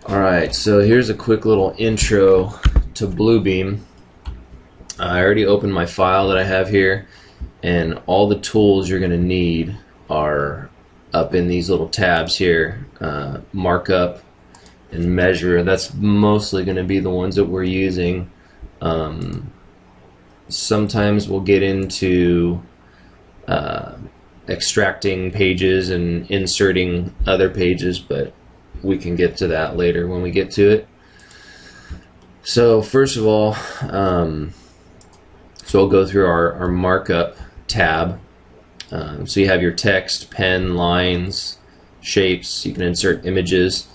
Alright, so here's a quick little intro to Bluebeam. I already opened my file that I have here, and all the tools you're going to need are up in these little tabs here. Markup and measure, that's mostly going to be the ones that we're using. Sometimes we'll get into extracting pages and inserting other pages, but we can get to that later when we get to it. So first of all, so we'll go through our markup tab. So you have your text, pen, lines, shapes. You can insert images.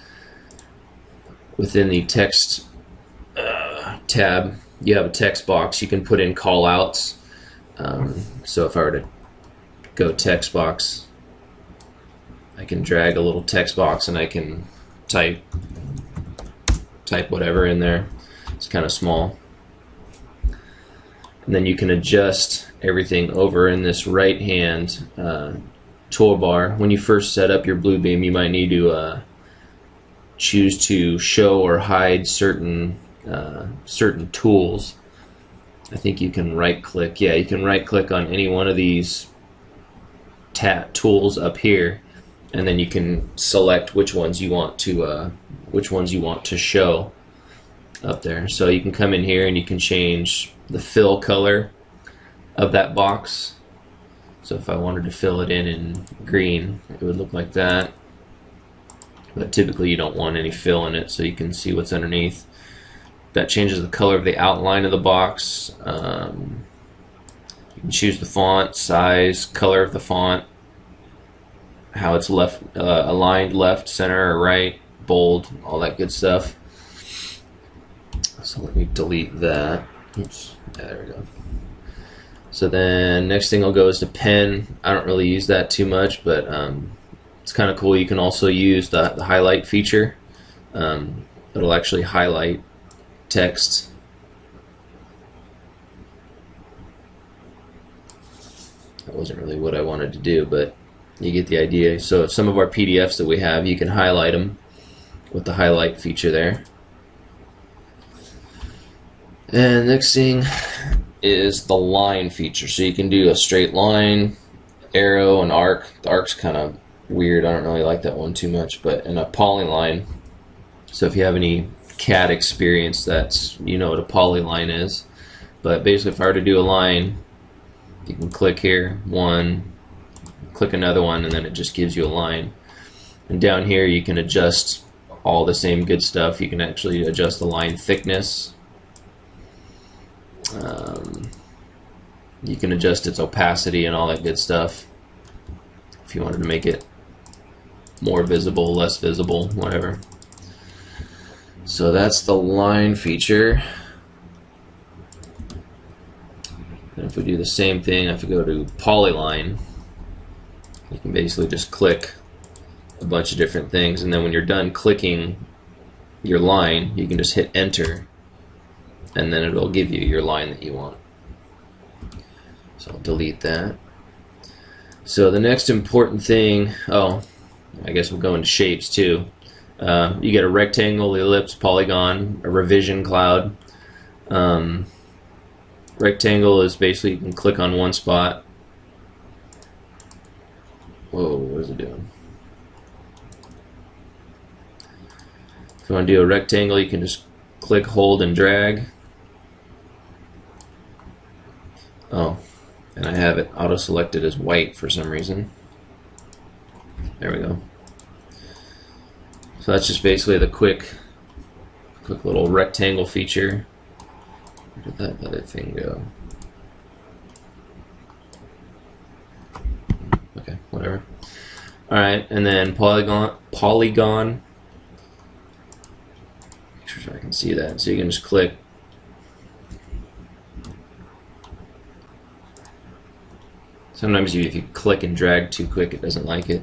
Within the text tab, you have a text box. You can put in call outs. So if I were to go text box, I can drag a little text box and I can type whatever in there. It's kind of small. And then you can adjust everything over in this right hand toolbar. When you first set up your Bluebeam, you might need to choose to show or hide certain tools. I think you can right click. Yeah, you can right click on any one of these tools up here, and then you can select which ones you want to show up there. So you can come in here and you can change the fill color of that box. So if I wanted to fill it in green, it would look like that. But typically you don't want any fill in it, so you can see what's underneath. That changes the color of the outline of the box. You can choose the font, size, color of the font, how it's aligned left, center, or right, bold, all that good stuff. So let me delete that. Oops, yeah, there we go. So then next thing I'll go is to pen. I don't really use that too much, but it's kind of cool. You can also use the highlight feature. It'll actually highlight text. That wasn't really what I wanted to do, but you get the idea. So some of our PDFs that we have, you can highlight them with the highlight feature there. And next thing is the line feature. So you can do a straight line, arrow, an arc. The arc's kind of weird. I don't really like that one too much, but in a polyline. So if you have any CAD experience, you know what a polyline is. But basically, if I were to do a line, you can click here, one, click another one, and then it just gives you a line. And down here you can adjust all the same good stuff. You can actually adjust the line thickness. You can adjust its opacity and all that good stuff if you wanted to make it more visible, less visible, whatever. So that's the line feature. And if we do the same thing, if we go to polyline, you can basically just click a bunch of different things, and then when you're done clicking your line, you can just hit enter, and then it'll give you your line that you want. So I'll delete that. So the next important thing, I guess we'll go into shapes too. You get a rectangle, ellipse, polygon, a revision cloud. Rectangle is basically you can click on one spot. Whoa, what is it doing? If you want to do a rectangle, you can just click, hold, and drag. Oh, and I have it auto-selected as white for some reason. There we go. So that's just basically the quick little rectangle feature. Where did that other thing go? Okay, whatever. Alright, and then polygon. Make sure I can see that. So you can just click. Sometimes if you click and drag too quick, it doesn't like it.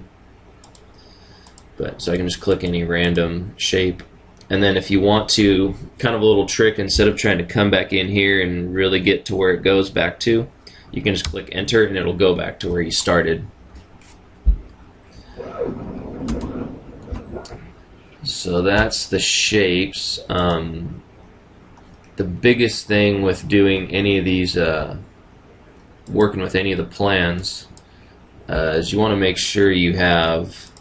So I can just click any random shape, and then if you want to, kind of a little trick, instead of trying to come back in here and really get to where it goes back to, you can just click enter and it'll go back to where you started. So that's the shapes. The biggest thing with doing any of these, working with any of the plans, is you want to make sure you have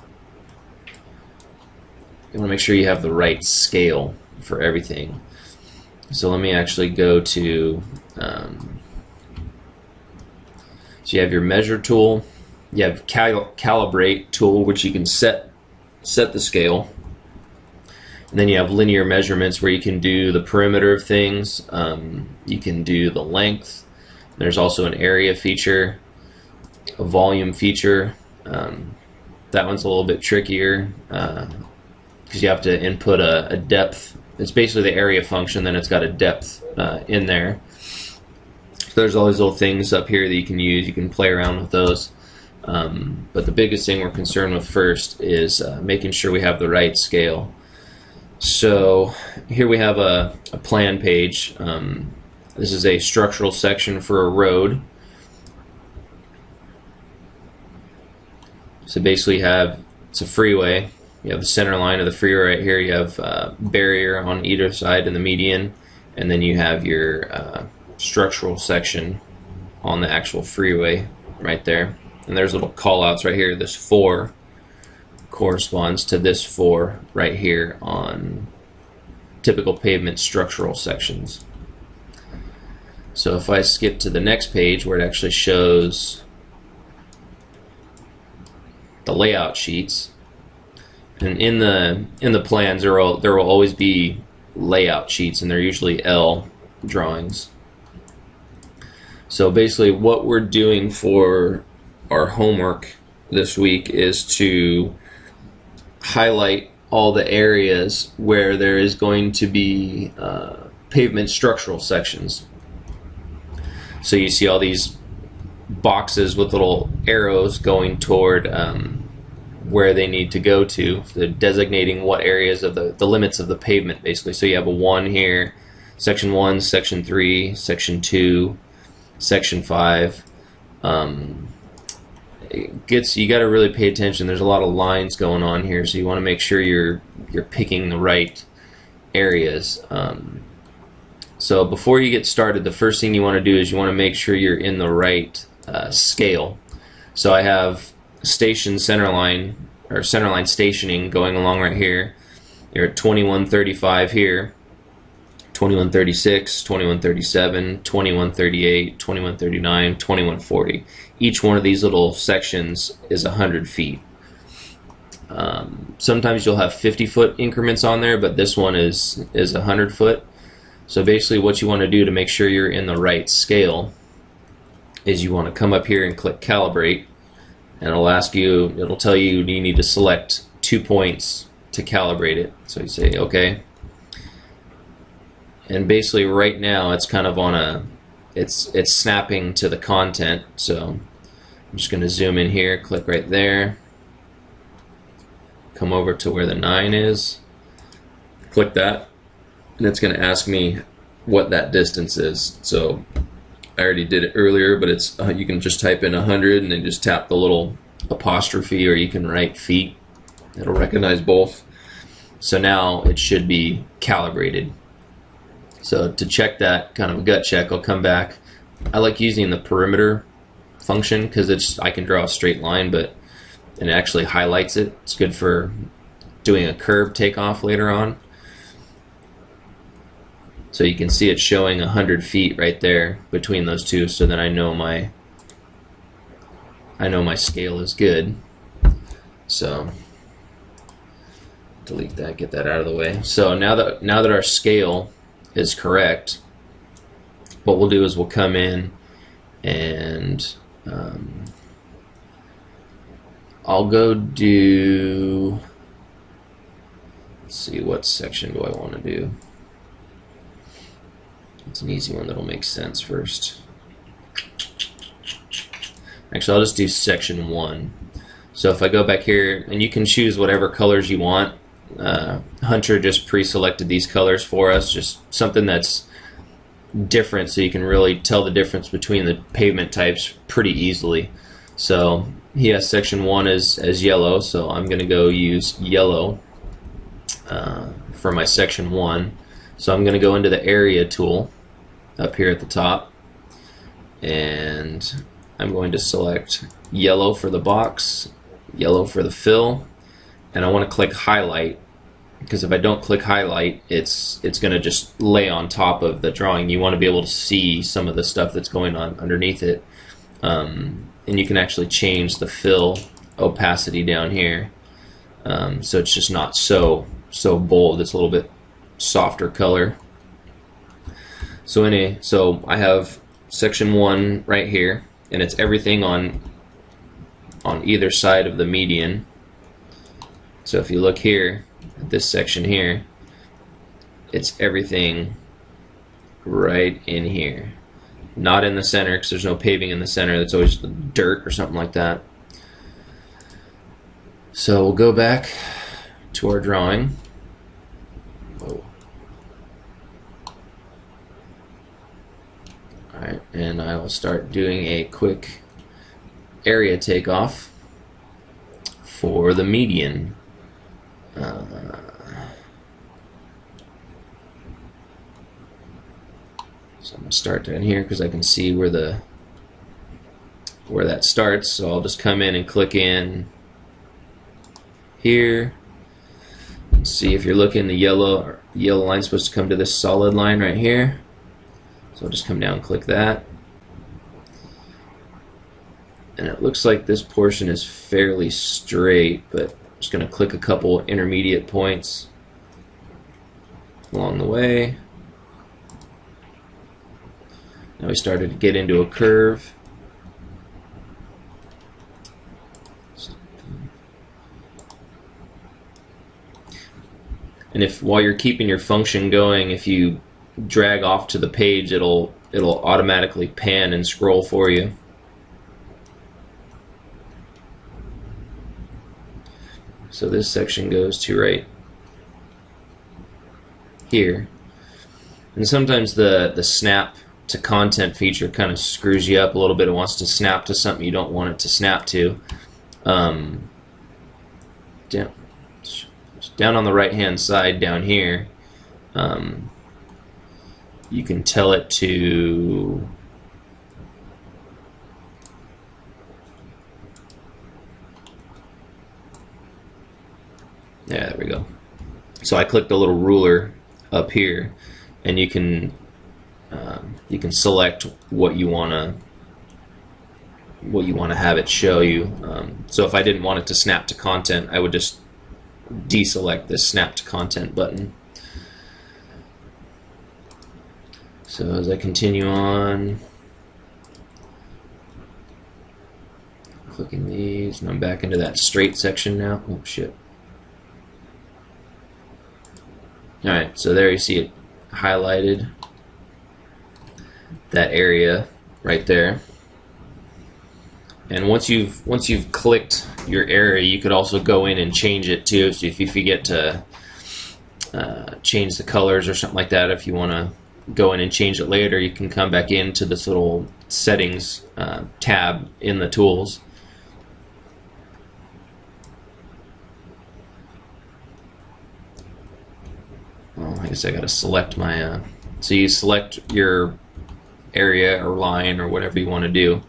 the right scale for everything. So let me actually go to, so you have your measure tool, you have calibrate tool, which you can set the scale, and then you have linear measurements where you can do the perimeter of things, you can do the length. There's also an area feature, a volume feature. That one's a little bit trickier because you have to input a depth. It's basically the area function, then it's got a depth in there. So there's all these little things up here that you can use. You can play around with those. But the biggest thing we're concerned with first is making sure we have the right scale. So here we have a plan page. This is a structural section for a road. So basically it's a freeway. You have the center line of the freeway right here. You have a barrier on either side in the median, and then you have your structural section on the actual freeway right there. And there's little call outs right here. This 4 corresponds to this 4 right here on typical pavement structural sections. So if I skip to the next page where it actually shows the layout sheets, and in the plans there will always be layout sheets, and they're usually L drawings. So basically what we're doing for our homework this week is to highlight all the areas where there is going to be pavement structural sections. So you see all these boxes with little arrows going toward where they need to go to. They're designating what areas of the limits of the pavement, basically. So you have a 1 here, section 1, section 3, section 2, section 5. You got to really pay attention. There's a lot of lines going on here, so you want to make sure you're picking the right areas. So before you get started, the first thing you want to do is you want to make sure you're in the right scale. So I have station centerline or centerline stationing going along right here. You're at 2135 here, 2136, 2137, 2138, 2139, 2140. Each one of these little sections is 100 feet. Sometimes you'll have 50-foot increments on there, but this one is 100 foot. So basically what you want to do to make sure you're in the right scale is you want to come up here and click calibrate, and it'll tell you you need to select 2 points to calibrate it. So you say okay, and basically right now it's kind of on it's snapping to the content. So I'm just going to zoom in here, click right there, come over to where the 9 is, click that, and it's going to ask me what that distance is. So I already did it earlier, but it's you can just type in 100 and then just tap the little apostrophe, or you can write feet. It'll recognize both. So now it should be calibrated. So to check that, kind of a gut check, I'll come back. I like using the perimeter function because I can draw a straight line, and it actually highlights it. It's good for doing a curve takeoff later on. So you can see it showing 100 feet right there between those two, so then I know my scale is good. So delete that, get that out of the way. So now that our scale is correct, what we'll do is we'll come in and I'll go do, let's see, what section do I want to do? It's an easy one that'll make sense first. Actually, I'll just do section 1. So if I go back here, and you can choose whatever colors you want. Hunter just pre-selected these colors for us, just something that's different so you can really tell the difference between the pavement types pretty easily. So he has section 1 as yellow, so I'm going to go use yellow. for my section 1. So I'm going to go into the area tool up here at the top, and I'm going to select yellow for the box, yellow for the fill, and I want to click highlight, because if I don't click highlight, it's going to just lay on top of the drawing. You want to be able to see some of the stuff that's going on underneath it, and you can actually change the fill opacity down here, so it's just not so bold. It's a little bit softer color. So I have section 1 right here, and it's everything on either side of the median. So if you look here at this section here, it's everything right in here, not in the center, because there's no paving in the center. That's always dirt or something like that. So we'll go back to our drawing. Whoa. Alright, and I will start doing a quick area takeoff for the median. So I'm going to start down here because I can see where that starts. So I'll just come in and click in here. See, if you're looking, the yellow line's supposed to come to this solid line right here. So I'll just come down and click that. And it looks like this portion is fairly straight, but I'm just going to click a couple intermediate points along the way. Now we started to get into a curve. And if while you're keeping your function going, if you drag off to the page, it'll automatically pan and scroll for you. So this section goes to right here. And sometimes the snap to content feature kind of screws you up a little bit. It wants to snap to something you don't want it to snap to. Down on the right hand side down here, you can tell it to there we go. So I clicked the little ruler up here, and you can select what you want to have it show you. So if I didn't want it to snap to content, I would just deselect this snap to content button. So as I continue on, clicking these, and I'm back into that straight section now. Oh shit. Alright, so there you see it highlighted, that area right there. And once you've clicked your area, you could also go in and change it too. So if you forget to change the colors or something like that, if you want to go in and change it later, you can come back into this little settings tab in the tools. Well, I guess I got to select my. So you select your area or line or whatever you want to do.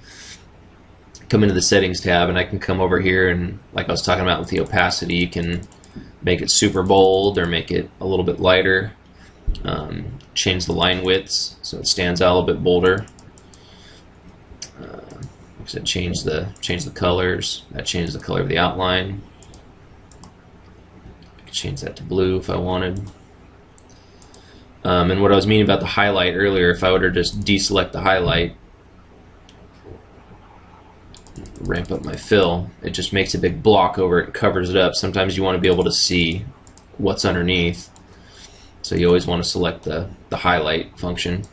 Come into the settings tab, and I can come over here, and like I was talking about with the opacity, you can make it super bold or make it a little bit lighter. Change the line widths so it stands out a little bit bolder. Like I said, change the colors. That changed the color of the outline. I could change that to blue if I wanted. And what I was meaning about the highlight earlier, if I were to just deselect the highlight, ramp up my fill, it just makes a big block over it and covers it up. Sometimes you want to be able to see what's underneath, so you always want to select the highlight function.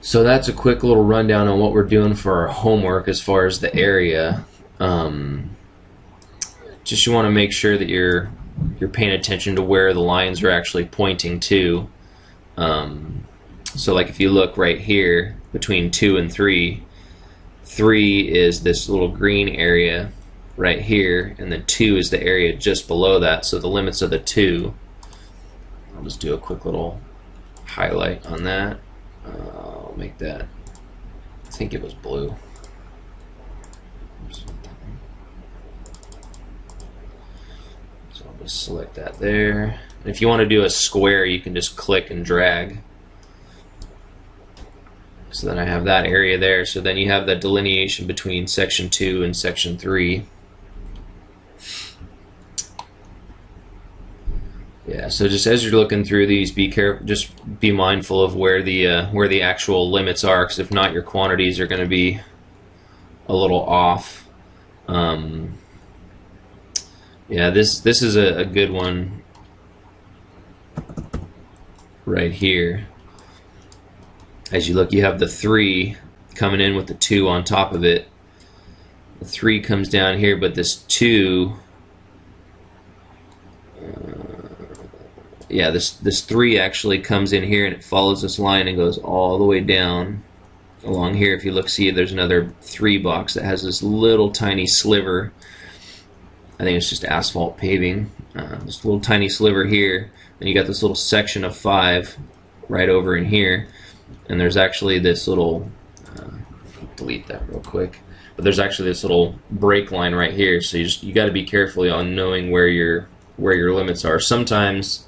So that's a quick little rundown on what we're doing for our homework as far as the area. Just you want to make sure that you're paying attention to where the lines are actually pointing to. So like if you look right here between 2 and 3, 3 is this little green area right here, and then 2 is the area just below that, so the limits of the 2. I'll just do a quick little highlight on that. I'll make that, I think it was blue. So I'll just select that there. And if you want to do a square, you can just click and drag. So then I have that area there. So then you have the delineation between section 2 and section 3. Yeah, so just as you're looking through these, be careful. Just be mindful of where the actual limits are, because if not, your quantities are going to be a little off. Yeah, this is a good one right here. As you look, you have the 3 coming in with the 2 on top of it. The 3 comes down here, but this 2. Yeah, this 3 actually comes in here and it follows this line and goes all the way down along here. If you look, see there's another 3 box that has this little tiny sliver. I think it's just asphalt paving. This little tiny sliver here. Then you got this little section of 5 right over in here. And there's actually this little, delete that real quick. But there's actually this little break line right here. So you got to be careful on knowing where your limits are. Sometimes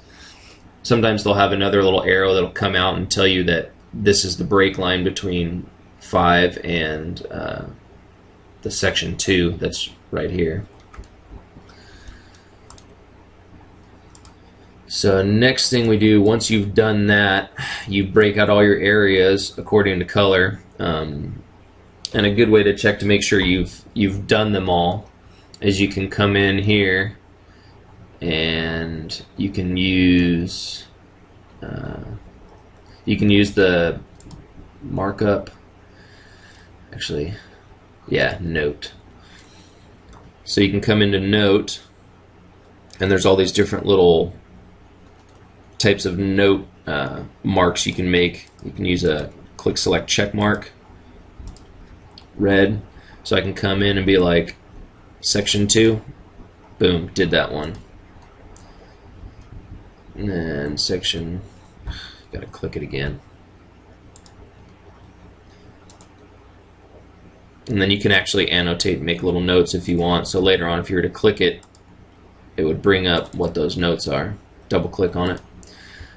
they'll have another little arrow that'll come out and tell you that this is the break line between 5 and the section 2 that's right here. So next thing we do, once you've done that, you break out all your areas according to color. And a good way to check to make sure you've done them all is you can come in here and you can use the markup, actually, yeah, note. So you can come into note, and there's all these different little types of note marks you can make. You can use a click select check mark, red, so I can come in and be like section 2, boom, did that one. And then section, gotta click it again. And then you can actually annotate and make little notes if you want. So later on, if you were to click it, it would bring up what those notes are. Double click on it.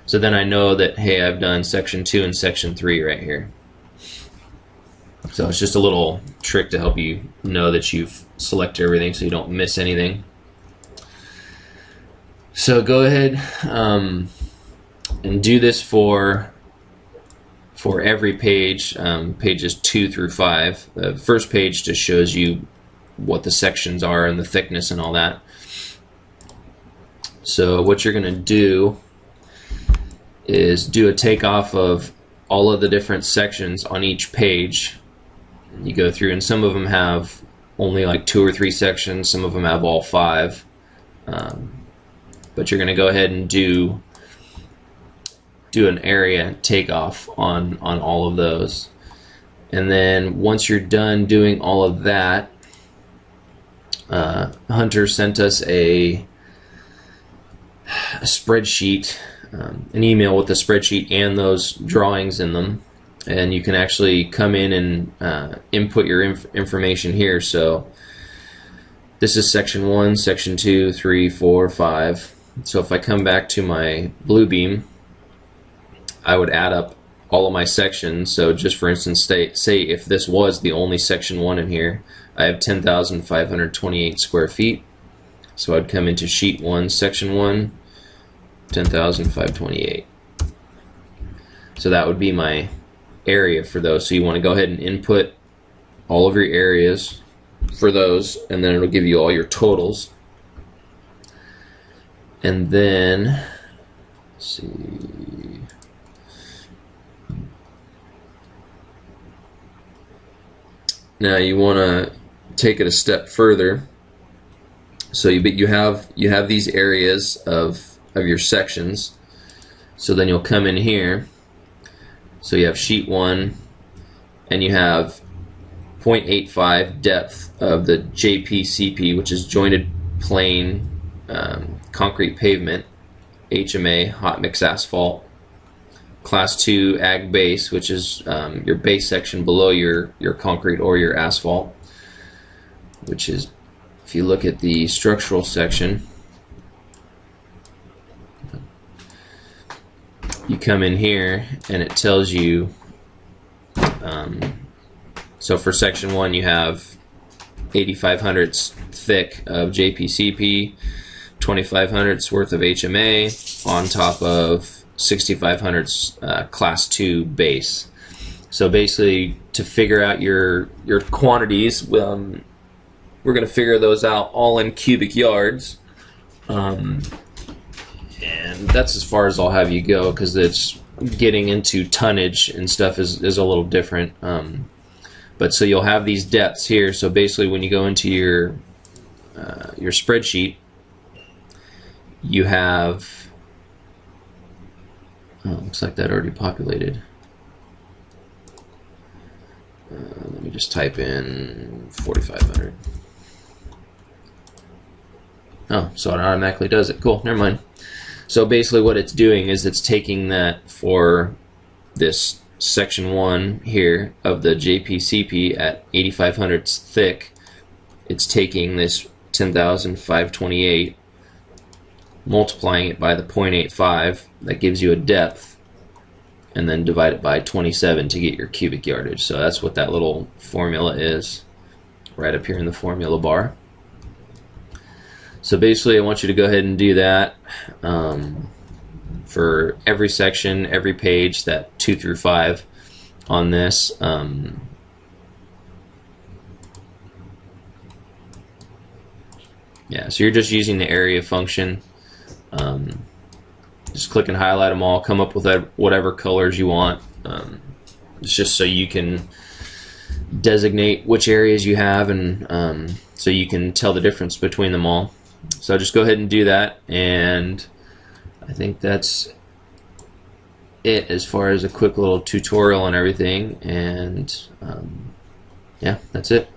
So then I know that, hey, I've done section 2 and section 3 right here. So it's just a little trick to help you know that you've selected everything so you don't miss anything. So go ahead and do this for every page, pages 2 through 5. The first page just shows you what the sections are and the thickness and all that. So what you're going to do is do a takeoff of all of the different sections on each page. You go through, and some of them have only like 2 or 3 sections, some of them have all 5. But you're going to go ahead and do an area takeoff on all of those. And then once you're done doing all of that, Hunter sent us a spreadsheet, an email with the spreadsheet and those drawings in them, and you can actually come in and input your information here. So this is section 1, section 2, 3, 4, 5. So if I come back to my blue beam, I would add up all of my sections. So just for instance, say if this was the only section 1 in here, I have 10,528 square feet. So I'd come into sheet 1, section 1, 10,528. So that would be my area for those. So you want to go ahead and input all of your areas for those, and then it'll give you all your totals. And then, let's see, now you want to take it a step further. So you have these areas of your sections. So then you'll come in here. So you have sheet 1, and you have 0.85 depth of the JPCP, which is jointed plane concrete pavement, HMA, hot mix asphalt. Class 2 ag base, which is your base section below your concrete or your asphalt, which is, if you look at the structural section, you come in here and it tells you, so for section 1 you have 8,500 thick of JPCP, 2,500 worth of HMA on top of 6,500 class 2 base. So basically, to figure out your quantities, we're going to figure those out all in cubic yards, and that's as far as I'll have you go, because it's getting into tonnage and stuff is a little different. But so you'll have these depths here. So basically, when you go into your spreadsheet, you have, looks like that already populated. Let me just type in 4,500. Oh, so it automatically does it. Cool, never mind. So basically what it's doing is it's taking that for this section 1 here of the JPCP at 8,500 thick. It's taking this 10,528, multiplying it by the 0.85, that gives you a depth, and then divide it by 27 to get your cubic yardage. So that's what that little formula is right up here in the formula bar. So basically I want you to go ahead and do that for every section, every page, that 2 through 5 on this. Yeah, so you're just using the area function. Just click and highlight them all, come up with whatever colors you want. It's just so you can designate which areas you have, and so you can tell the difference between them all. So just go ahead and do that, and I think that's it as far as a quick little tutorial and everything, and yeah, that's it.